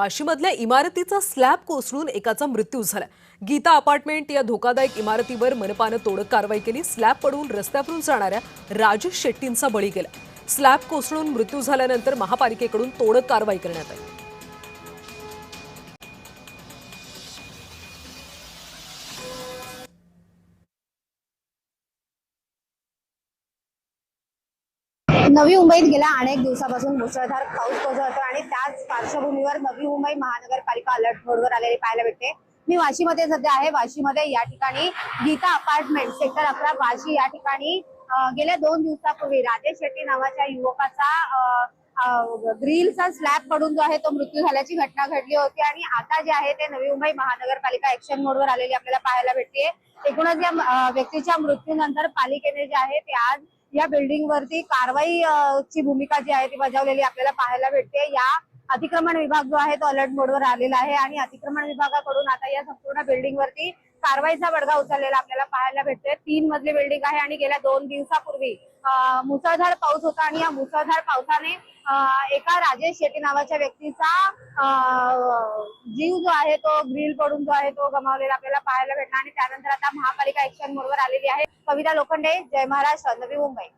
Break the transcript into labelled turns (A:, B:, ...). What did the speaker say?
A: वाशीमधल्या इमारतीचा स्लॅब कोसळून एकाचा मृत्यू झाला। गीता अपार्टमेंट या धोकादायक इमारतीवर मनपाने तोडक कारवाई केली। स्लॅब पडून रस्त्यावरून जाणाऱ्या राजेश शेट्टींचा बळी गेला। स्लॅब कोसळून मृत्यू झाल्यानंतर महापालिकेकडून तोडक कारवाई करण्यात आली।
B: नवी मुंबईत गेल्या अनेक दिवसापासून मुसळधार पाऊस कोसळतो आणि त्याच पार्श्वभूमीवर नवी मुंबई महानगरपालिका अलर्ट मोडवर आलेली पाहायला भेटते। मी वाशीमध्ये सध्या आहे। वाशीमध्ये या ठिकाणी गीता अपार्टमेंट सेक्टर 11 वाशी या ठिकाणी गेल्या 2 दिवसापूर्वी राजेश शेट्टी नावाच्या युवकाचा ग्रिलचा स्लॅब पडून जो आहे तो मृत्यू झाल्याची घटना घडली होती आणि आता जे आहे ते नवी मुंबई महानगरपालिका ऍक्शन मोडवर आलेली आपल्याला पाहायला भेटते। एकूणच या व्यक्तीच्या मृत्यूनंतर पालिकेने जे आहे ते आज या बिल्डिंग वरती कारवाई ची भूमिका जी आहे ती बजावलेली आपल्याला पाहायला भेटते। या अतिक्रमण विभाग जो आहे तो अलर्ट मोडवर आलेला आहे आणि अतिक्रमण विभागाकडून आता या संपूर्ण बिल्डिंग वरती कारवाईचा बडगा उचललेला आपल्याला पाहायला भेटते। 3 मजली बिल्डिंग आहे आणि गेल्या 2 दिवसापूर्वी मुसळधार पाऊस होता आणि या मुसळधार पावसाने एका राजेश शेट्टी नावाच्या व्यक्तीचा जीव जो आहे तो ग्रिल पडून जो आहे तो गमावलेला आपल्याला पाहायला भेटला आणि त्यानंतर आता महापालिका ऍक्शन मोडवर आलेली आहे। कविता लोखंडे, जय महाराष्ट्र, नवी मुंबई।